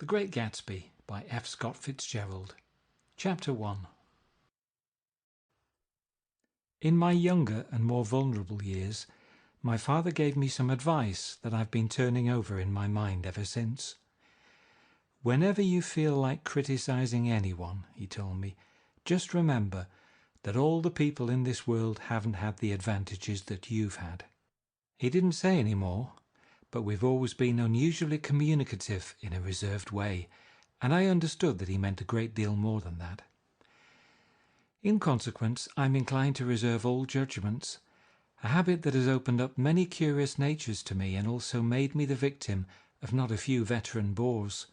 The Great Gatsby by F. Scott Fitzgerald. Chapter 1. In my younger and more vulnerable years, my father gave me some advice that I've been turning over in my mind ever since. Whenever you feel like criticizing anyone, he told me, just remember that all the people in this world haven't had the advantages that you've had. He didn't say any more, but we've always been unusually communicative in a reserved way, and I understood that he meant a great deal more than that. In consequence, I'm inclined to reserve all judgments, a habit that has opened up many curious natures to me and also made me the victim of not a few veteran bores.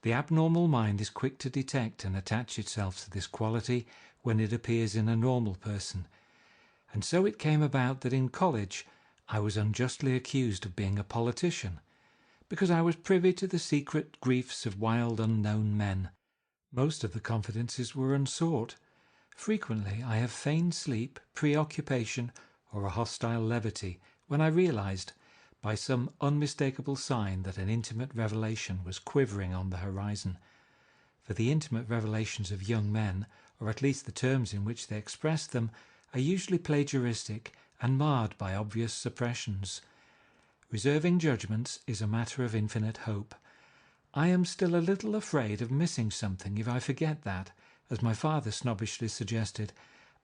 The abnormal mind is quick to detect and attach itself to this quality when it appears in a normal person, and so it came about that in college I was unjustly accused of being a politician, because I was privy to the secret griefs of wild unknown men. Most of the confidences were unsought. Frequently I have feigned sleep, preoccupation, or a hostile levity, when I realized, by some unmistakable sign, that an intimate revelation was quivering on the horizon. For the intimate revelations of young men, or at least the terms in which they express them, are usually plagiaristic and marred by obvious suppressions. Reserving judgments is a matter of infinite hope. I am still a little afraid of missing something if I forget that, as my father snobbishly suggested,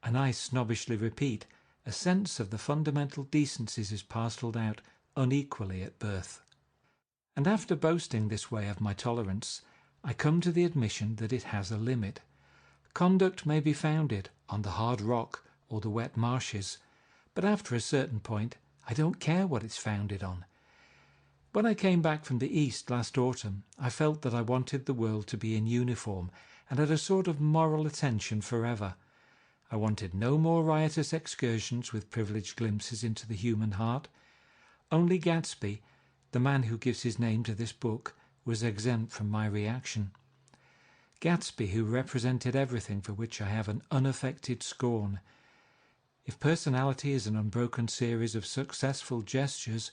and I snobbishly repeat, a sense of the fundamental decencies is parcelled out unequally at birth. And after boasting this way of my tolerance, I come to the admission that it has a limit. Conduct may be founded on the hard rock or the wet marshes, but after a certain point I don't care what it's founded on. When I came back from the East last autumn, I felt that I wanted the world to be in uniform and at a sort of moral attention forever. I wanted no more riotous excursions with privileged glimpses into the human heart. Only Gatsby, the man who gives his name to this book, was exempt from my reaction. Gatsby, who represented everything for which I have an unaffected scorn. If personality is an unbroken series of successful gestures,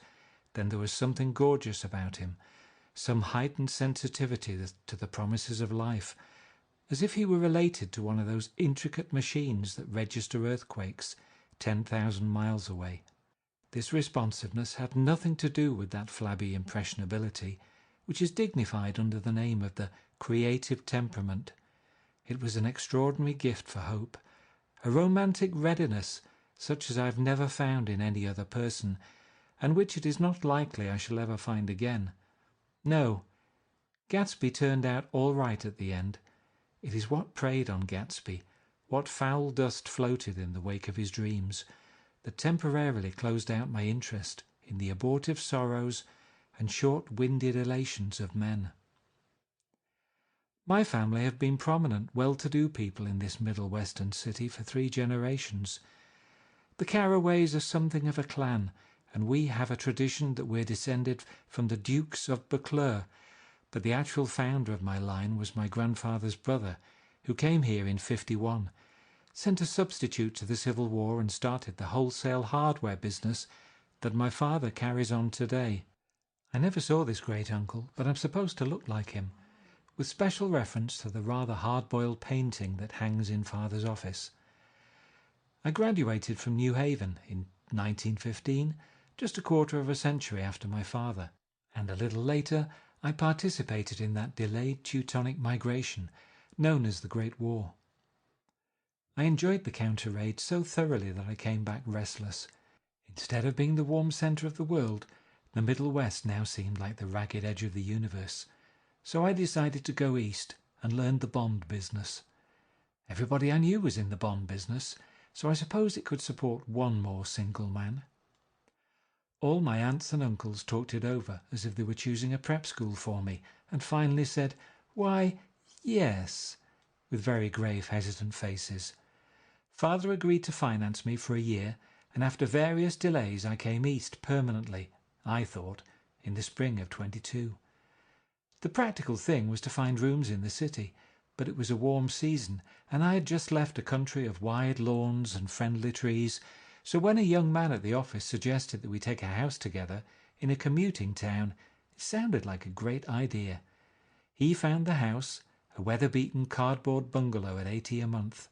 then there was something gorgeous about him, some heightened sensitivity to the promises of life, as if he were related to one of those intricate machines that register earthquakes 10,000 miles away. This responsiveness had nothing to do with that flabby impressionability, which is dignified under the name of the creative temperament. It was an extraordinary gift for hope, a romantic readiness such as I have never found in any other person, and which it is not likely I shall ever find again. No, Gatsby turned out all right at the end. It is what preyed on Gatsby, what foul dust floated in the wake of his dreams, that temporarily closed out my interest in the abortive sorrows and short-winded elations of men. My family have been prominent, well-to-do people in this Middle Western city for 3 generations. The Carraways are something of a clan, and we have a tradition that we're descended from the Dukes of Buccleuch, but the actual founder of my line was my grandfather's brother, who came here in '51, sent a substitute to the Civil War and started the wholesale hardware business that my father carries on today. I never saw this great-uncle, but I'm supposed to look like him, with special reference to the rather hard-boiled painting that hangs in father's office. I graduated from New Haven in 1915, just a quarter of a century after my father, and a little later I participated in that delayed Teutonic migration known as the Great War. I enjoyed the counter-raid so thoroughly that I came back restless. Instead of being the warm centre of the world, the Middle West now seemed like the ragged edge of the universe, so I decided to go east and learn the bond business. Everybody I knew was in the bond business, so I suppose it could support one more single man. All my aunts and uncles talked it over as if they were choosing a prep school for me, and finally said, "Why, yes," with very grave, hesitant faces. Father agreed to finance me for a year, and after various delays I came east permanently, I thought, in the spring of '22. The practical thing was to find rooms in the city, but it was a warm season, and I had just left a country of wide lawns and friendly trees, so when a young man at the office suggested that we take a house together in a commuting town, it sounded like a great idea. He found the house, a weather-beaten cardboard bungalow at $80 a month,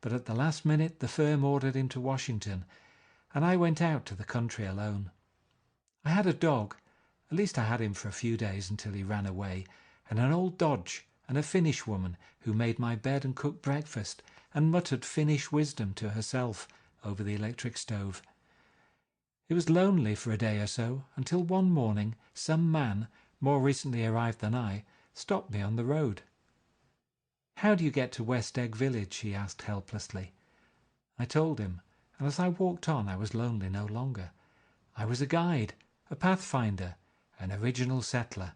but at the last minute the firm ordered him to Washington, and I went out to the country alone. I had a dog, at least I had him for a few days until he ran away, and an old Dodge, and a Finnish woman who made my bed and cooked breakfast and muttered Finnish wisdom to herself over the electric stove. It was lonely for a day or so, until one morning some man, more recently arrived than I, stopped me on the road. "How do you get to West Egg Village?" he asked helplessly. I told him, and as I walked on I was lonely no longer. I was a guide, a pathfinder, an original settler.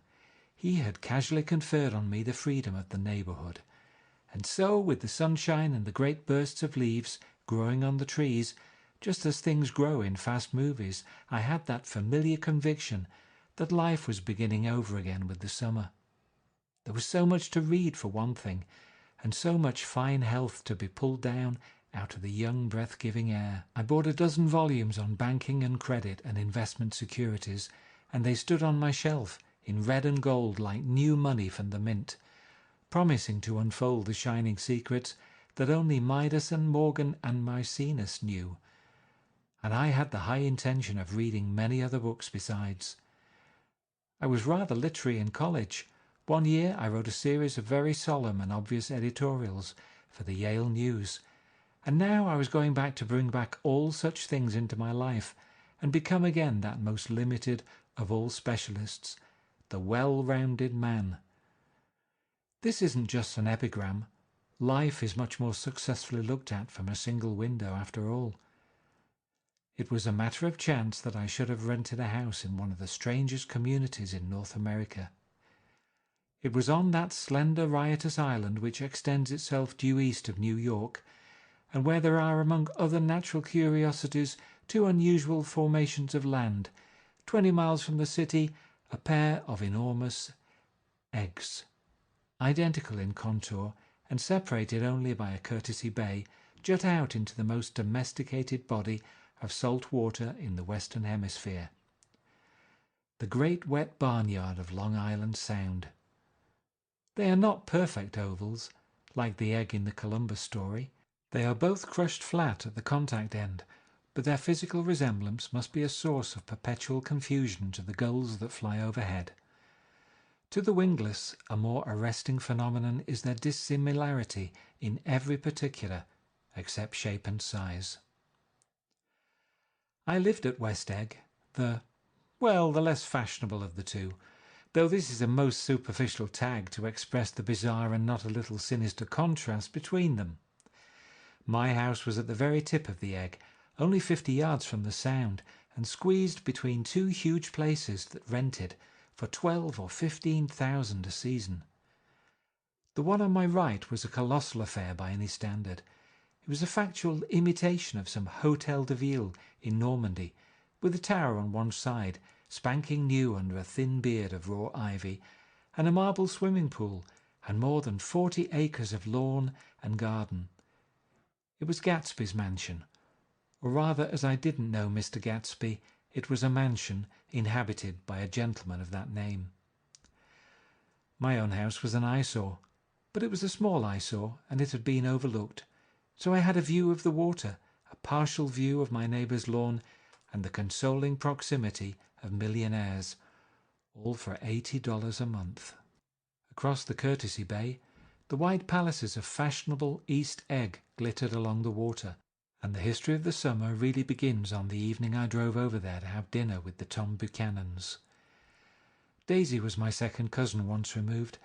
He had casually conferred on me the freedom of the neighbourhood. And so, with the sunshine and the great bursts of leaves growing on the trees, just as things grow in fast movies, I had that familiar conviction that life was beginning over again with the summer. There was so much to read for one thing, and so much fine health to be pulled down out of the young breath-giving air. I bought a dozen volumes on banking and credit and investment securities, and they stood on my shelf in red and gold like new money from the mint, promising to unfold the shining secrets that only Midas and Morgan and Maecenas knew. And I had the high intention of reading many other books besides. I was rather literary in college. One year I wrote a series of very solemn and obvious editorials for the Yale News, and now I was going back to bring back all such things into my life and become again that most limited of all specialists, the well-rounded man. This isn't just an epigram. Life is much more successfully looked at from a single window after all. It was a matter of chance that I should have rented a house in one of the strangest communities in North America. It was on that slender, riotous island which extends itself due east of New York, and where there are, among other natural curiosities, two unusual formations of land, 20 miles from the city, a pair of enormous eggs, identical in contour and separated only by a courtesy bay, jut out into the most domesticated body of salt water in the Western Hemisphere. The great wet barnyard of Long Island Sound. They are not perfect ovals, like the egg in the Columbus story. They are both crushed flat at the contact end, but their physical resemblance must be a source of perpetual confusion to the gulls that fly overhead. To the wingless, a more arresting phenomenon is their dissimilarity in every particular, except shape and size. I lived at West Egg, the less fashionable of the two, though this is a most superficial tag to express the bizarre and not a little sinister contrast between them. My house was at the very tip of the egg, only 50 yards from the Sound, and squeezed between two huge places that rented for $12,000 or $15,000 a season. The one on my right was a colossal affair by any standard. It was a factual imitation of some Hôtel de Ville in Normandy, with a tower on one side, spanking new under a thin beard of raw ivy, and a marble swimming pool, and more than 40 acres of lawn and garden. It was Gatsby's mansion, or rather, as I didn't know Mr. Gatsby, it was a mansion inhabited by a gentleman of that name. My own house was an eyesore, but it was a small eyesore, and it had been overlooked, so I had a view of the water, a partial view of my neighbour's lawn, and the consoling proximity of millionaires, all for $80 a month. Across the courtesy bay, the white palaces of fashionable East Egg glittered along the water, and the history of the summer really begins on the evening I drove over there to have dinner with the Tom Buchanans. Daisy was my second cousin once removed,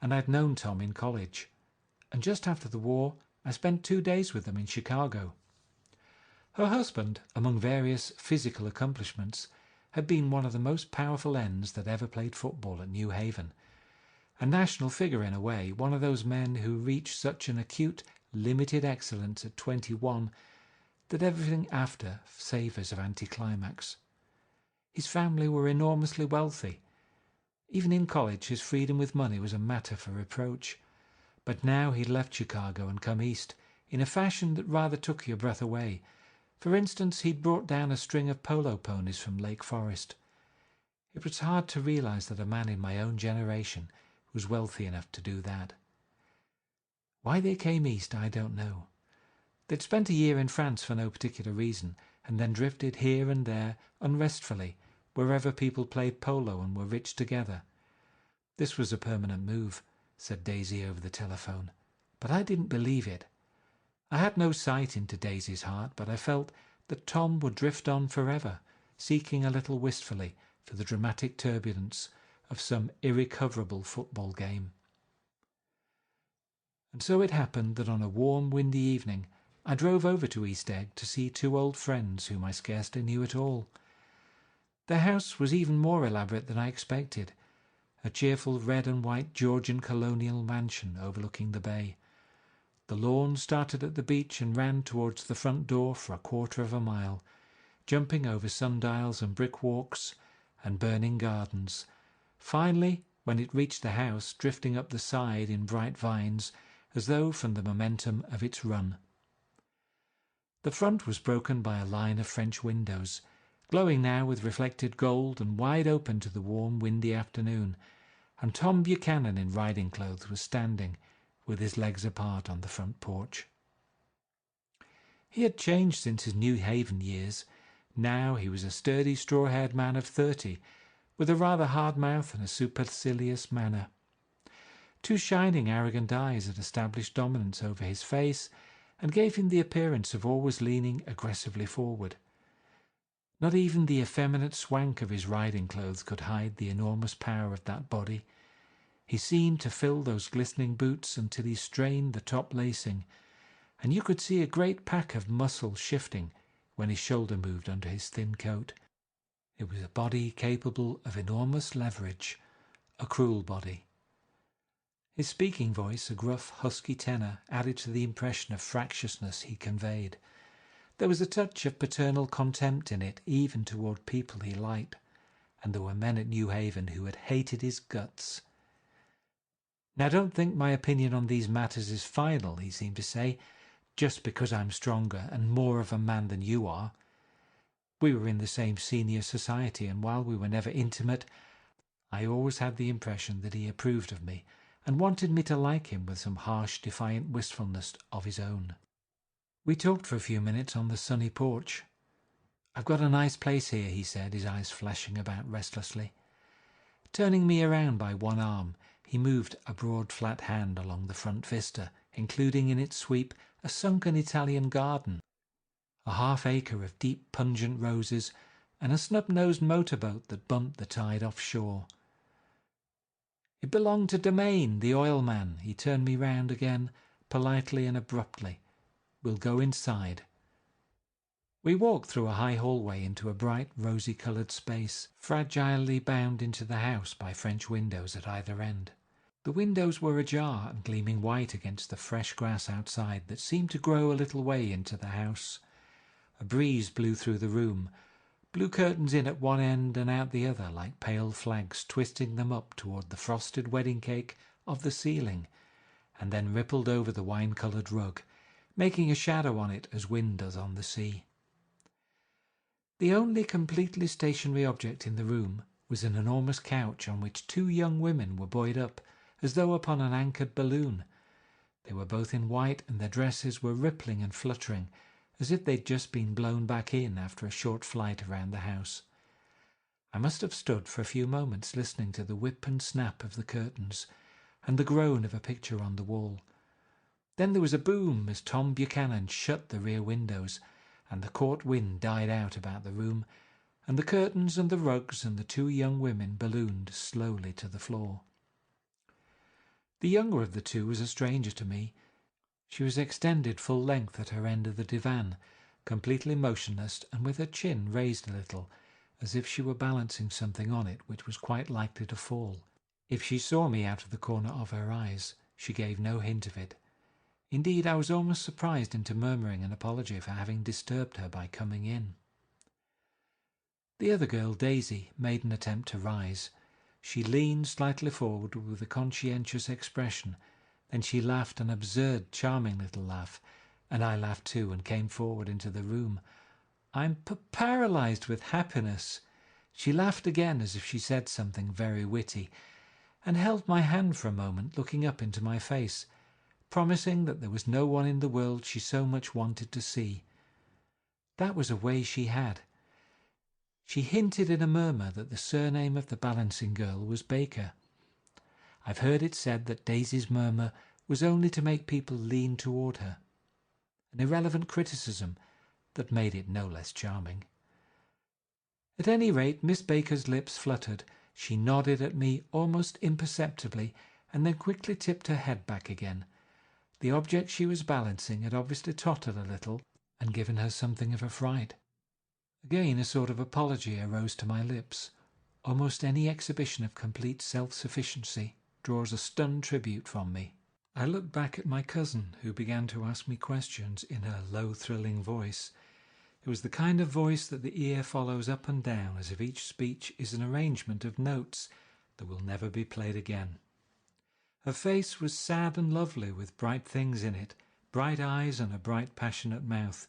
and I'd known Tom in college, and just after the war I spent 2 days with them in Chicago. Her husband, among various physical accomplishments, had been one of the most powerful ends that ever played football at New Haven. A national figure in a way, one of those men who reach such an acute, limited excellence at 21 that everything after savours of anticlimax. His family were enormously wealthy. Even in college his freedom with money was a matter for reproach. But now he'd left Chicago and come east, in a fashion that rather took your breath away. For instance, he'd brought down a string of polo ponies from Lake Forest. It was hard to realize that a man in my own generation was wealthy enough to do that. Why they came east, I don't know. They'd spent a year in France for no particular reason, and then drifted here and there unrestfully, wherever people played polo and were rich together. This was a permanent move, said Daisy over the telephone, but I didn't believe it. I had no sight into Daisy's heart, but I felt that Tom would drift on forever, seeking a little wistfully for the dramatic turbulence of some irrecoverable football game. And so it happened that on a warm, windy evening I drove over to East Egg to see two old friends whom I scarcely knew at all. Their house was even more elaborate than I expected, a cheerful red and white Georgian colonial mansion overlooking the bay. The lawn started at the beach and ran towards the front door for a quarter of a mile, jumping over sundials and brick walks and burning gardens. Finally, when it reached the house, drifting up the side in bright vines, as though from the momentum of its run. The front was broken by a line of French windows, glowing now with reflected gold and wide open to the warm, windy afternoon, and Tom Buchanan in riding clothes was standing, with his legs apart, on the front porch. He had changed since his New Haven years. Now he was a sturdy, straw-haired man of 30, with a rather hard mouth and a supercilious manner. Two shining, arrogant eyes had established dominance over his face and gave him the appearance of always leaning aggressively forward. Not even the effeminate swank of his riding clothes could hide the enormous power of that body. He seemed to fill those glistening boots until he strained the top lacing, and you could see a great pack of muscle shifting when his shoulder moved under his thin coat. It was a body capable of enormous leverage, a cruel body. His speaking voice, a gruff, husky tenor, added to the impression of fractiousness he conveyed. There was a touch of paternal contempt in it, even toward people he liked, and there were men at New Haven who had hated his guts. Now, don't think my opinion on these matters is final, he seemed to say, just because I'm stronger and more of a man than you are. We were in the same senior society, and while we were never intimate, I always had the impression that he approved of me and wanted me to like him with some harsh, defiant wistfulness of his own. We talked for a few minutes on the sunny porch. "I've got a nice place here," he said, his eyes flashing about restlessly. Turning me around by one arm, he moved a broad flat hand along the front vista, including in its sweep a sunken Italian garden, a half-acre of deep pungent roses, and a snub-nosed motorboat that bumped the tide offshore. It belonged to Domain, the oil man. He turned me round again, politely and abruptly. "We'll go inside." We walked through a high hallway into a bright, rosy-coloured space, fragilely bound into the house by French windows at either end. The windows were ajar and gleaming white against the fresh grass outside that seemed to grow a little way into the house. A breeze blew through the room, blew curtains in at one end and out the other like pale flags, twisting them up toward the frosted wedding cake of the ceiling, and then rippled over the wine-coloured rug, making a shadow on it as wind does on the sea. The only completely stationary object in the room was an enormous couch on which two young women were buoyed up, as though upon an anchored balloon. They were both in white, and their dresses were rippling and fluttering, as if they'd just been blown back in after a short flight around the house. I must have stood for a few moments listening to the whip and snap of the curtains, and the groan of a picture on the wall. Then there was a boom as Tom Buchanan shut the rear windows, and the court wind died out about the room, and the curtains and the rugs and the two young women ballooned slowly to the floor. The younger of the two was a stranger to me. She was extended full length at her end of the divan, completely motionless and with her chin raised a little, as if she were balancing something on it which was quite likely to fall. If she saw me out of the corner of her eyes, she gave no hint of it. Indeed, I was almost surprised into murmuring an apology for having disturbed her by coming in. The other girl, Daisy, made an attempt to rise. She leaned slightly forward with a conscientious expression. Then she laughed an absurd, charming little laugh, and I laughed too and came forward into the room. "I'm paralysed with happiness." She laughed again as if she said something very witty, and held my hand for a moment, looking up into my face, promising that there was no one in the world she so much wanted to see. That was a way she had. She hinted in a murmur that the surname of the balancing girl was Baker. I've heard it said that Daisy's murmur was only to make people lean toward her, an irrelevant criticism that made it no less charming. At any rate, Miss Baker's lips fluttered. She nodded at me almost imperceptibly, and then quickly tipped her head back again. The object she was balancing had obviously tottered a little and given her something of a fright. Again a sort of apology arose to my lips. Almost any exhibition of complete self-sufficiency draws a stunned tribute from me. I looked back at my cousin, who began to ask me questions in her low, thrilling voice. It was the kind of voice that the ear follows up and down, as if each speech is an arrangement of notes that will never be played again. Her face was sad and lovely, with bright things in it, bright eyes and a bright, passionate mouth.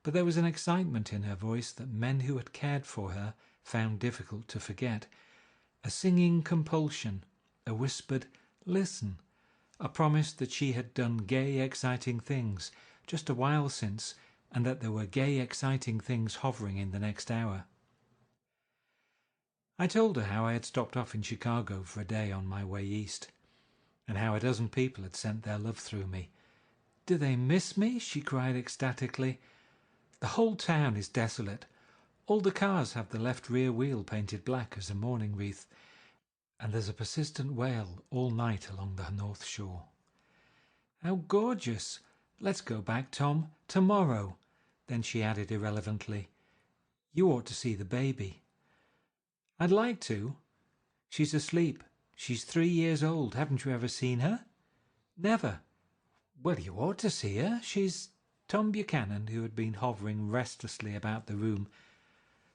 But there was an excitement in her voice that men who had cared for her found difficult to forget. A singing compulsion, a whispered "listen," a promise that she had done gay, exciting things just a while since, and that there were gay, exciting things hovering in the next hour. I told her how I had stopped off in Chicago for a day on my way east, and how a dozen people had sent their love through me. "Do they miss me?" she cried ecstatically. "The whole town is desolate. All the cars have the left rear wheel painted black as a mourning wreath, and there's a persistent wail all night along the North Shore." "How gorgeous! Let's go back, Tom, tomorrow." Then she added irrelevantly, "You ought to see the baby." "I'd like to. She's asleep. She's 3 years old. Haven't you ever seen her?" "Never." "Well, you ought to see her. She's—" Tom Buchanan, who had been hovering restlessly about the room,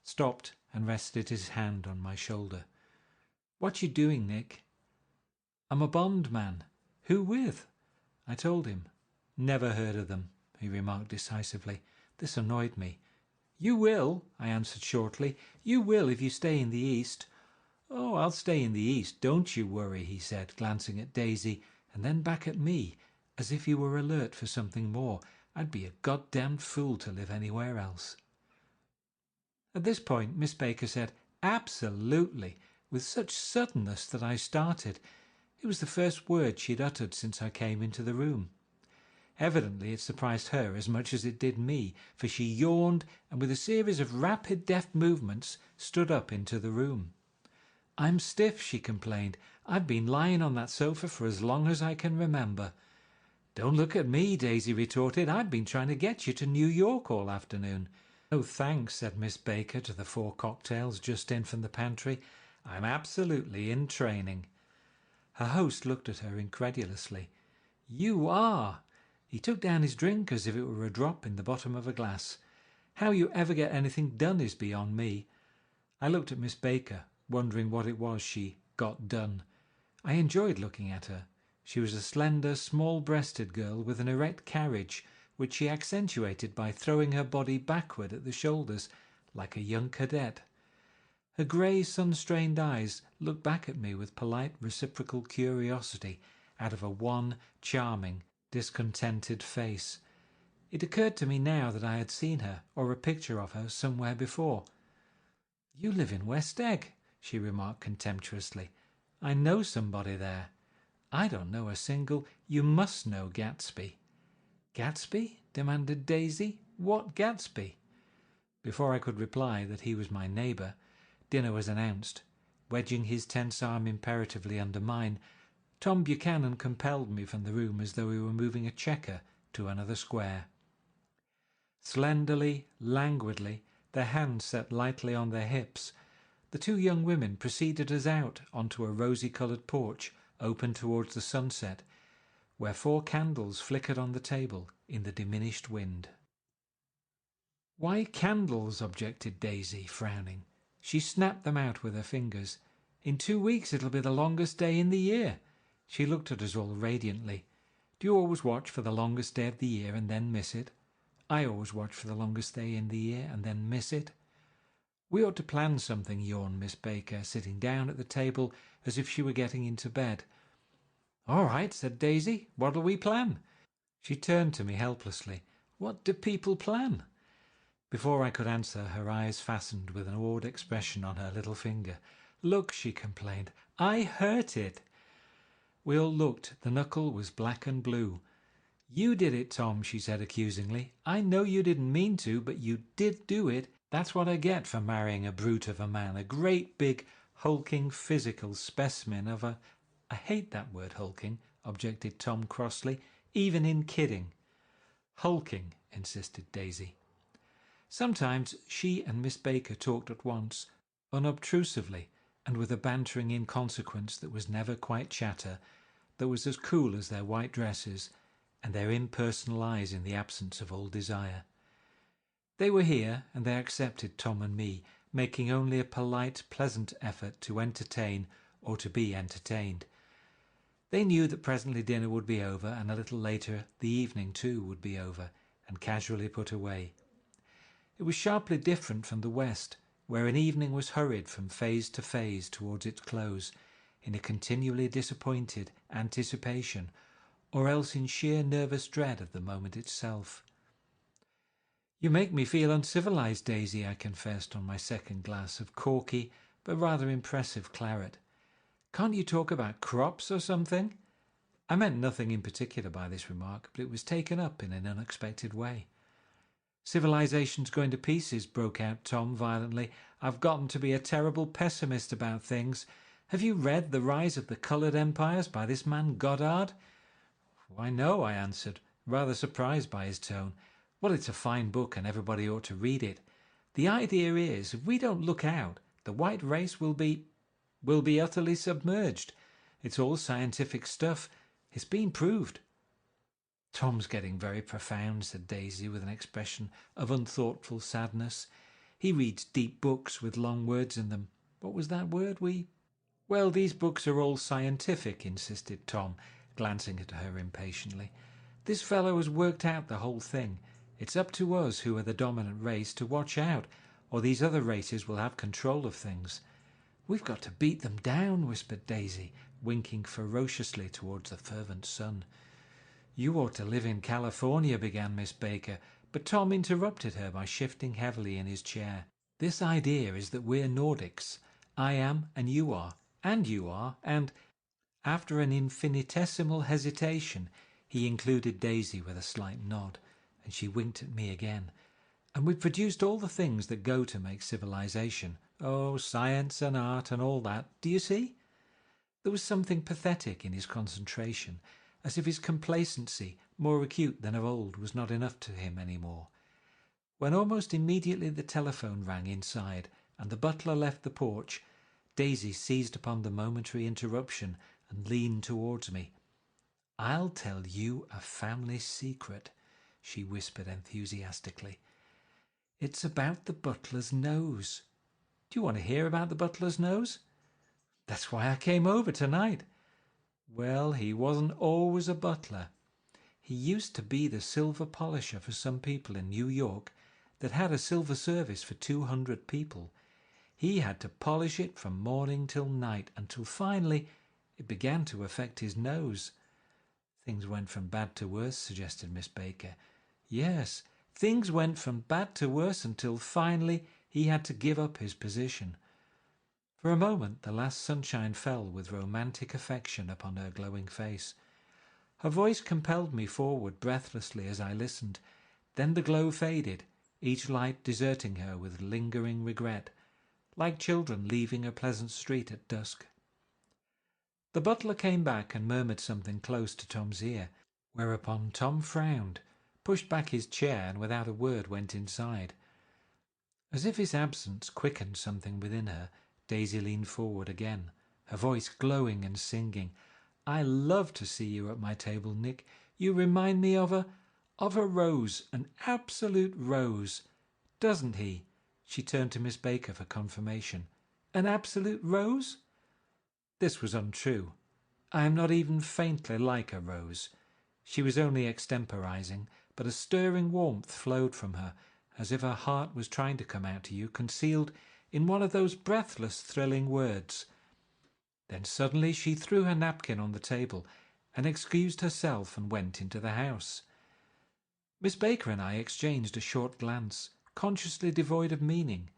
stopped and rested his hand on my shoulder. "What you doing, Nick?" "I'm a bondman." "Who with?" I told him. "Never heard of them," he remarked decisively. This annoyed me. "You will," I answered shortly. "You will if you stay in the East." "Oh, I'll stay in the East, don't you worry," he said, glancing at Daisy and then back at me, as if he were alert for something more. I'd be a goddamned fool to live anywhere else. At this point Miss Baker said, "Absolutely," with such suddenness that I started. It was the first word she had uttered since I came into the room. Evidently it surprised her as much as it did me, for she yawned and with a series of rapid, deft movements stood up into the room. "I'm stiff," she complained. "I've been lying on that sofa for as long as I can remember." "Don't look at me," Daisy retorted. "I've been trying to get you to New York all afternoon." "Oh, thanks," said Miss Baker to the 4 cocktails just in from the pantry. "I'm absolutely in training." Her host looked at her incredulously. "You are!" He took down his drink as if it were a drop in the bottom of a glass. "How you ever get anything done is beyond me." I looked at Miss Baker, wondering what it was she got done. I enjoyed looking at her. She was a slender, small-breasted girl with an erect carriage, which she accentuated by throwing her body backward at the shoulders, like a young cadet. Her grey, sun-strained eyes looked back at me with polite, reciprocal curiosity out of a wan, charming, discontented face. It occurred to me now that I had seen her, or a picture of her, somewhere before. "You live in West Egg," she remarked contemptuously. "I know somebody there." "I don't know a single—" "You must know Gatsby." "Gatsby?" demanded Daisy. "What Gatsby?" Before I could reply that he was my neighbour, dinner was announced. Wedging his tense arm imperatively under mine, Tom Buchanan compelled me from the room as though we were moving a checker to another square. Slenderly, languidly, their hands set lightly on their hips, the 2 young women preceded us out onto a rosy-coloured porch open towards the sunset, where 4 candles flickered on the table in the diminished wind. "Why candles?" objected Daisy, frowning. She snapped them out with her fingers. "In 2 weeks it'll be the longest day in the year." She looked at us all radiantly. "Do you always watch for the longest day of the year and then miss it?" "I always watch for the longest day in the year and then miss it." "We ought to plan something," yawned Miss Baker, sitting down at the table as if she were getting into bed. "All right," said Daisy. "What'll we plan?" She turned to me helplessly. "What do people plan?" Before I could answer, her eyes fastened with an awed expression on her little finger. "Look," she complained, "I hurt it." We all looked. The knuckle was black and blue. "You did it, Tom," she said accusingly. "I know you didn't mean to, but you did do it. That's what I get for marrying a brute of a man, a great big, hulking, physical specimen of a—" "I hate that word, hulking," objected Tom crossly, "even in kidding." "Hulking," insisted Daisy. Sometimes she and Miss Baker talked at once, unobtrusively, and with a bantering inconsequence that was never quite chatter, that was as cool as their white dresses and their impersonal eyes in the absence of all desire. They were here, and they accepted Tom and me, making only a polite, pleasant effort to entertain or to be entertained. They knew that presently dinner would be over, and a little later the evening too would be over, and casually put away. It was sharply different from the West, where an evening was hurried from phase to phase towards its close, in a continually disappointed anticipation, or else in sheer nervous dread of the moment itself. "You make me feel uncivilized, Daisy," I confessed on my second glass of corky but rather impressive claret. "Can't you talk about crops or something?" I meant nothing in particular by this remark, but it was taken up in an unexpected way. "Civilization's going to pieces," broke out Tom violently. "I've gotten to be a terrible pessimist about things. Have you read The Rise of the Coloured Empires by this man Goddard?" "Why, no," I answered, rather surprised by his tone. "Well, it's a fine book and everybody ought to read it. The idea is, if we don't look out, the white race will be utterly submerged. It's all scientific stuff. It's been proved." "Tom's getting very profound," said Daisy with an expression of unthoughtful sadness. "He reads deep books with long words in them. What was that word "Well, these books are all scientific," insisted Tom, glancing at her impatiently. "This fellow has worked out the whole thing. It's up to us, who are the dominant race, to watch out, or these other races will have control of things." "We've got to beat them down," whispered Daisy, winking ferociously towards the fervent sun. "You ought to live in California," began Miss Baker, but Tom interrupted her by shifting heavily in his chair. "This idea is that we're Nordics. I am, and you are, and—" After an infinitesimal hesitation, he included Daisy with a slight nod, and she winked at me again. "And we've produced all the things that go to make civilization. Oh, science and art and all that. Do you see?" There was something pathetic in his concentration, as if his complacency, more acute than of old, was not enough to him any more. When almost immediately the telephone rang inside and the butler left the porch, Daisy seized upon the momentary interruption and leaned towards me. "I'll tell you a family secret," she whispered enthusiastically. "It's about the butler's nose. Do you want to hear about the butler's nose?" "That's why I came over tonight." "Well, he wasn't always a butler. He used to be the silver polisher for some people in New York that had a silver service for 200 people. He had to polish it from morning till night, until finally it began to affect his nose." "Things went from bad to worse," suggested Miss Baker. "Yes, things went from bad to worse until finally he had to give up his position." For a moment the last sunshine fell with romantic affection upon her glowing face. Her voice compelled me forward breathlessly as I listened. Then the glow faded, each light deserting her with lingering regret, like children leaving a pleasant street at dusk. The butler came back and murmured something close to Tom's ear, whereupon Tom frowned, pushed back his chair, and without a word went inside. As if his absence quickened something within her, Daisy leaned forward again, her voice glowing and singing. "I love to see you at my table, Nick. You remind me of a rose, an absolute rose. Doesn't he?" She turned to Miss Baker for confirmation. "An absolute rose?" This was untrue. I am not even faintly like a rose. She was only extemporizing, but a stirring warmth flowed from her, as if her heart was trying to come out to you, concealed in one of those breathless, thrilling words. Then suddenly she threw her napkin on the table and excused herself and went into the house. Miss Baker and I exchanged a short glance, consciously devoid of meaning.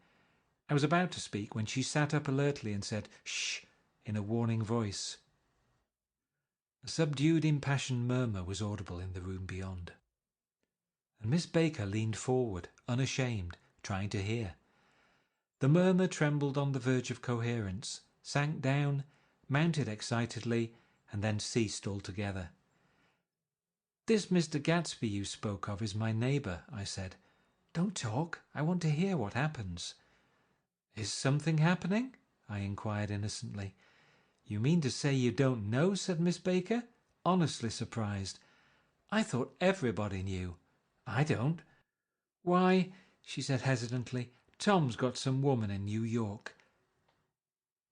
I was about to speak when she sat up alertly and said, "Shh," in a warning voice. A subdued, impassioned murmur was audible in the room beyond, and Miss Baker leaned forward, unashamed, trying to hear. The murmur trembled on the verge of coherence, sank down, mounted excitedly, and then ceased altogether. "This Mr. Gatsby you spoke of is my neighbour," I said. "Don't talk. I want to hear what happens." "Is something happening?" I inquired innocently. "You mean to say you don't know?" said Miss Baker, honestly surprised. "I thought everybody knew." "I don't." "Why," she said hesitantly, "Tom's got some woman in New York."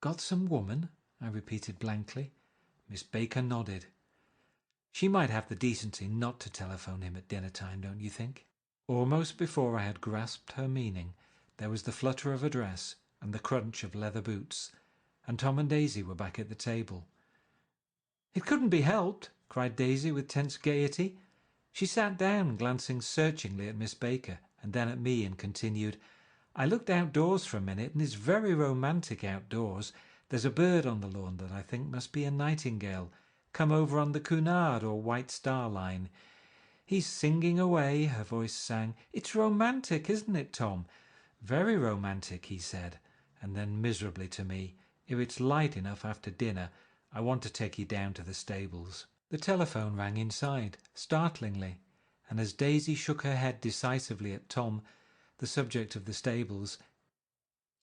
"Got some woman?" I repeated blankly. Miss Baker nodded. "She might have the decency not to telephone him at dinner time, don't you think?" Almost before I had grasped her meaning, there was the flutter of a dress and the crunch of leather boots, and Tom and Daisy were back at the table. "It couldn't be helped," cried Daisy with tense gaiety. She sat down, glancing searchingly at Miss Baker and then at me, and continued, "I looked outdoors for a minute, and it's very romantic outdoors. There's a bird on the lawn that I think must be a nightingale, come over on the Cunard or White Star Line. He's singing away," her voice sang. "It's romantic, isn't it, Tom?" "Very romantic," he said, and then miserably to me, "If it's light enough after dinner, I want to take you down to the stables." The telephone rang inside, startlingly, and as Daisy shook her head decisively at Tom, the subject of the stables,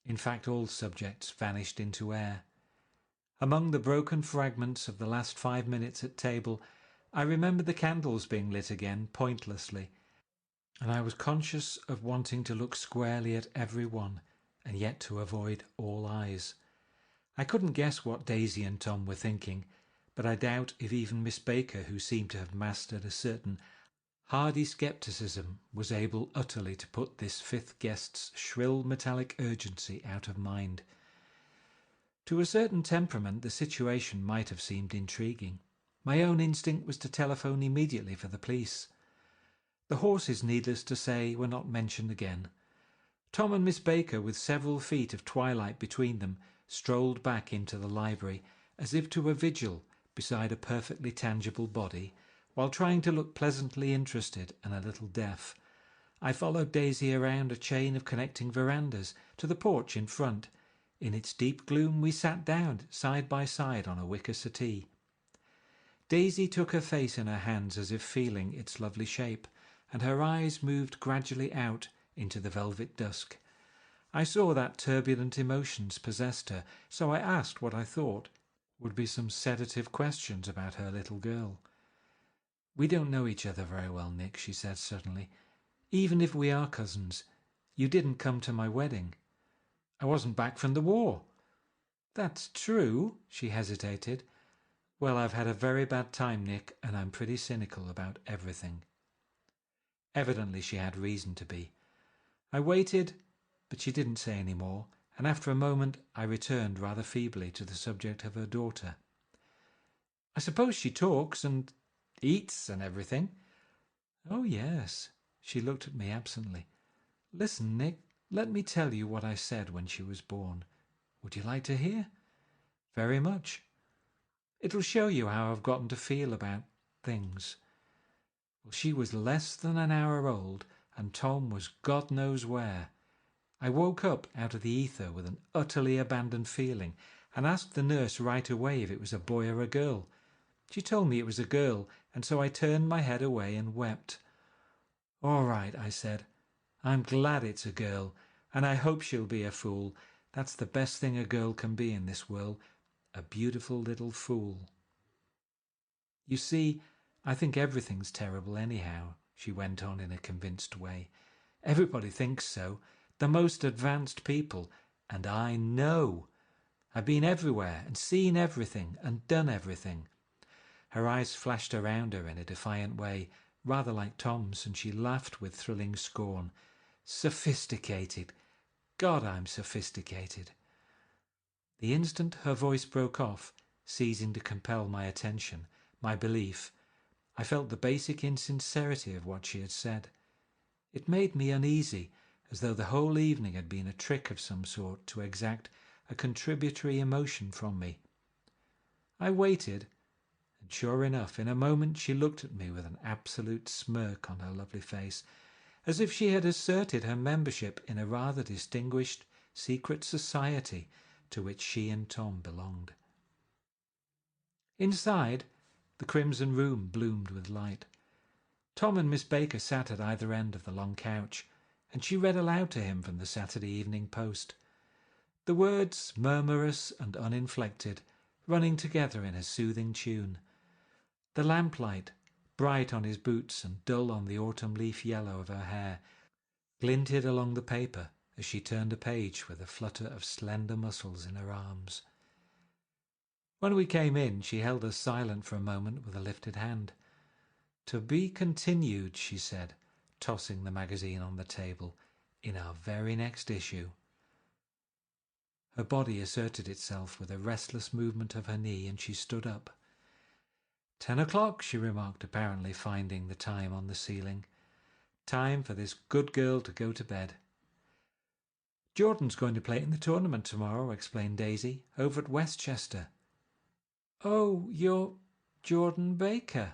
in fact all subjects, vanished into air. Among the broken fragments of the last 5 minutes at table, I remembered the candles being lit again, pointlessly, and I was conscious of wanting to look squarely at every one, and yet to avoid all eyes. I couldn't guess what Daisy and Tom were thinking, but I doubt if even Miss Baker, who seemed to have mastered a certain hardy scepticism, was able utterly to put this fifth guest's shrill metallic urgency out of mind. To a certain temperament the situation might have seemed intriguing. My own instinct was to telephone immediately for the police. The horses, needless to say, were not mentioned again. Tom and Miss Baker, with several feet of twilight between them, strolled back into the library, as if to a vigil beside a perfectly tangible body, while trying to look pleasantly interested and a little deaf. I followed Daisy around a chain of connecting verandas to the porch in front. In its deep gloom we sat down side by side on a wicker settee. Daisy took her face in her hands as if feeling its lovely shape, and her eyes moved gradually out into the velvet dusk. I saw that turbulent emotions possessed her, so I asked what I thought would be some sedative questions about her little girl. "We don't know each other very well, Nick," she said suddenly. "Even if we are cousins, you didn't come to my wedding." "I wasn't back from the war." "That's true," she hesitated. "Well, I've had a very bad time, Nick, and I'm pretty cynical about everything." Evidently she had reason to be. I waited, but she didn't say any more, and after a moment I returned rather feebly to the subject of her daughter. "I suppose she talks and eats and everything?" "Oh, yes." She looked at me absently. "Listen, Nick, let me tell you what I said when she was born. Would you like to hear?" "Very much." "It'll show you how I've gotten to feel about things. Well, she was less than an hour old, and Tom was God knows where. I woke up out of the ether with an utterly abandoned feeling, and asked the nurse right away if it was a boy or a girl. She told me it was a girl, and so I turned my head away and wept. 'All right,' I said. 'I'm glad it's a girl, and I hope she'll be a fool. That's the best thing a girl can be in this world, a beautiful little fool.' You see, I think everything's terrible anyhow," she went on in a convinced way. "Everybody thinks so, the most advanced people, and I know. I've been everywhere and seen everything and done everything." Her eyes flashed around her in a defiant way, rather like Tom's, and she laughed with thrilling scorn. "Sophisticated! God, I'm sophisticated." The instant her voice broke off, ceasing to compel my attention, my belief, I felt the basic insincerity of what she had said. It made me uneasy, as though the whole evening had been a trick of some sort to exact a contributory emotion from me. I waited, and sure enough, in a moment she looked at me with an absolute smirk on her lovely face, as if she had asserted her membership in a rather distinguished secret society to which she and Tom belonged. Inside, the crimson room bloomed with light. Tom and Miss Baker sat at either end of the long couch, and she read aloud to him from the Saturday Evening Post, the words murmurous and uninflected, running together in a soothing tune. The lamplight, bright on his boots and dull on the autumn leaf yellow of her hair, glinted along the paper as she turned a page with a flutter of slender muscles in her arms. When we came in, she held us silent for a moment with a lifted hand. "To be continued," she said, tossing the magazine on the table, "in our very next issue." Her body asserted itself with a restless movement of her knee, and she stood up. 10 o'clock, she remarked, apparently finding the time on the ceiling. "Time for this good girl to go to bed." "Jordan's going to play in the tournament tomorrow," explained Daisy, "over at Westchester." "Oh, you're Jordan Baker."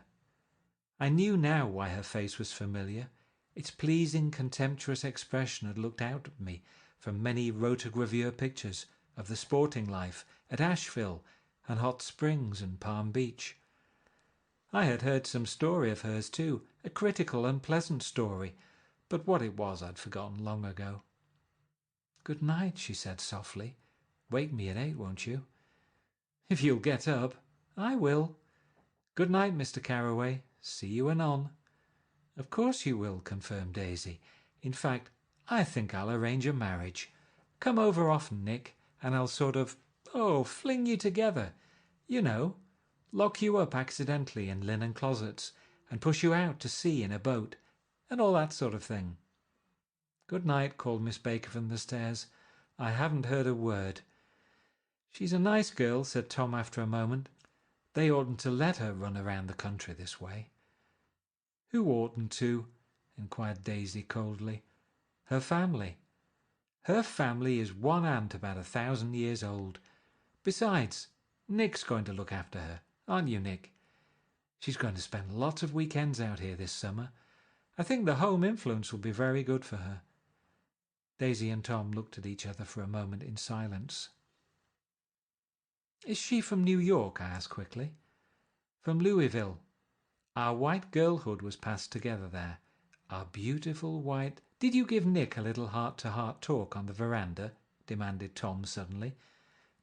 I knew now why her face was familiar. Its pleasing, contemptuous expression had looked out at me from many rotogravure pictures of the sporting life at Asheville and Hot Springs and Palm Beach. I had heard some story of hers too, a critical, unpleasant story, but what it was I'd forgotten long ago. "Good night," she said softly. "Wake me at 8, won't you?" "If you'll get up." "I will." "Good night, Mr. Carraway. See you anon." "Of course you will," confirmed Daisy. "In fact, I think I'll arrange a marriage. Come over often, Nick, and I'll sort of, fling you together. You know, lock you up accidentally in linen closets and push you out to sea in a boat, and all that sort of thing." "Good night," called Miss Baker from the stairs. "I haven't heard a word." "She's a nice girl," said Tom after a moment. "They oughtn't to let her run around the country this way." "Who oughtn't to?" inquired Daisy coldly. "Her family. Her family is one aunt about 1,000 years old. Besides, Nick's going to look after her, aren't you, Nick? She's going to spend lots of weekends out here this summer. I think the home influence will be very good for her." Daisy and Tom looked at each other for a moment in silence. "Is she from New York?" I asked quickly. "From Louisville. Our white girlhood was passed together there. Our beautiful white—" "Did you give Nick a little heart-to-heart talk on the veranda?" demanded Tom suddenly.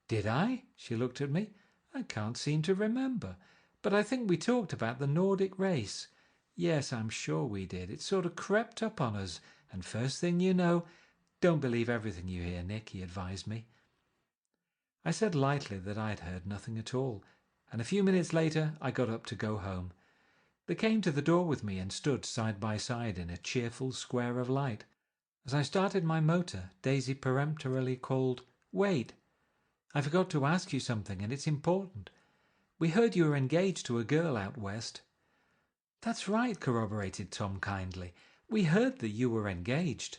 "Did I?" She looked at me. "I can't seem to remember. But I think we talked about the Nordic race. Yes, I'm sure we did. It sort of crept up on us, and first thing you know—" "Don't believe everything you hear, Nick," he advised me. I said lightly that I had heard nothing at all, and a few minutes later I got up to go home. They came to the door with me and stood side by side in a cheerful square of light. As I started my motor, Daisy peremptorily called, "Wait! I forgot to ask you something, and it's important. We heard you were engaged to a girl out west." "That's right," corroborated Tom kindly. "We heard that you were engaged."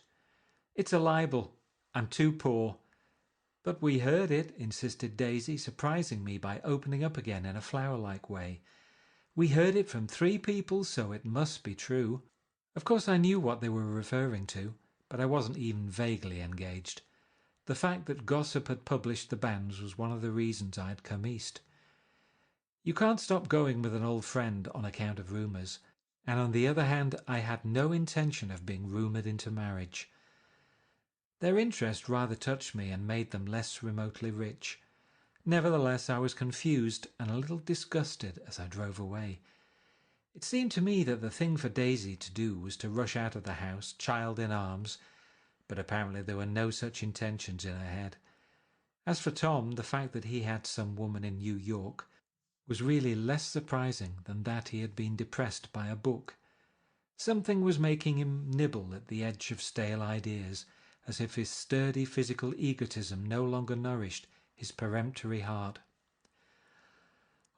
"It's a libel. I'm too poor." "But we heard it," insisted Daisy, surprising me by opening up again in a flower-like way. "We heard it from 3 people, so it must be true." Of course I knew what they were referring to, but I wasn't even vaguely engaged. The fact that gossip had published the banns was one of the reasons I had come east. You can't stop going with an old friend on account of rumours, and on the other hand I had no intention of being rumoured into marriage. Their interest rather touched me and made them less remotely rich. Nevertheless, I was confused and a little disgusted as I drove away. It seemed to me that the thing for Daisy to do was to rush out of the house, child in arms, but apparently there were no such intentions in her head. As for Tom, the fact that he had some woman in New York was really less surprising than that he had been depressed by a book. Something was making him nibble at the edge of stale ideas, as if his sturdy physical egotism no longer nourished his peremptory heart.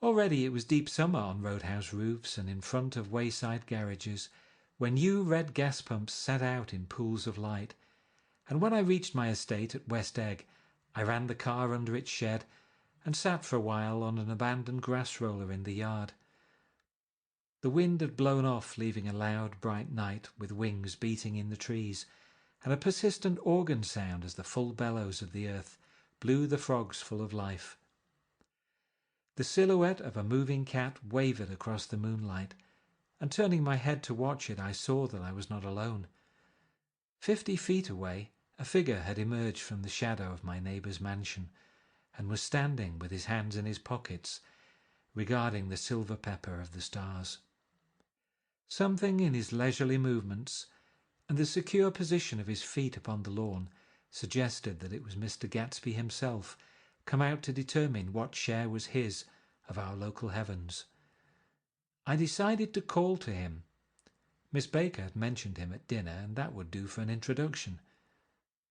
Already it was deep summer on roadhouse roofs and in front of wayside garages, when new red gas pumps set out in pools of light, and when I reached my estate at West Egg, I ran the car under its shed and sat for a while on an abandoned grass roller in the yard. The wind had blown off, leaving a loud, bright night with wings beating in the trees, and a persistent organ sound as the full bellows of the earth blew the frogs full of life. The silhouette of a moving cat wavered across the moonlight, and turning my head to watch it, I saw that I was not alone. 50 feet away, a figure had emerged from the shadow of my neighbour's mansion, and was standing with his hands in his pockets, regarding the silver pepper of the stars. Something in his leisurely movements and the secure position of his feet upon the lawn suggested that it was Mr. Gatsby himself, come out to determine what share was his of our local heavens. I decided to call to him. Miss Baker had mentioned him at dinner, and that would do for an introduction.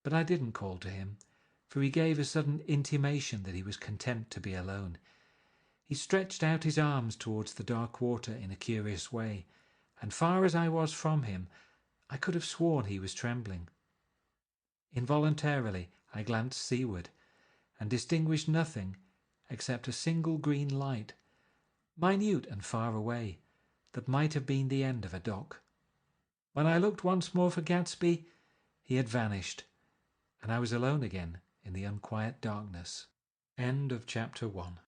But I didn't call to him, for he gave a sudden intimation that he was content to be alone. He stretched out his arms towards the dark water in a curious way, and far as I was from him, I could have sworn he was trembling. Involuntarily I glanced seaward, and distinguished nothing except a single green light, minute and far away, that might have been the end of a dock. When I looked once more for Gatsby, he had vanished, and I was alone again in the unquiet darkness. End of chapter 1.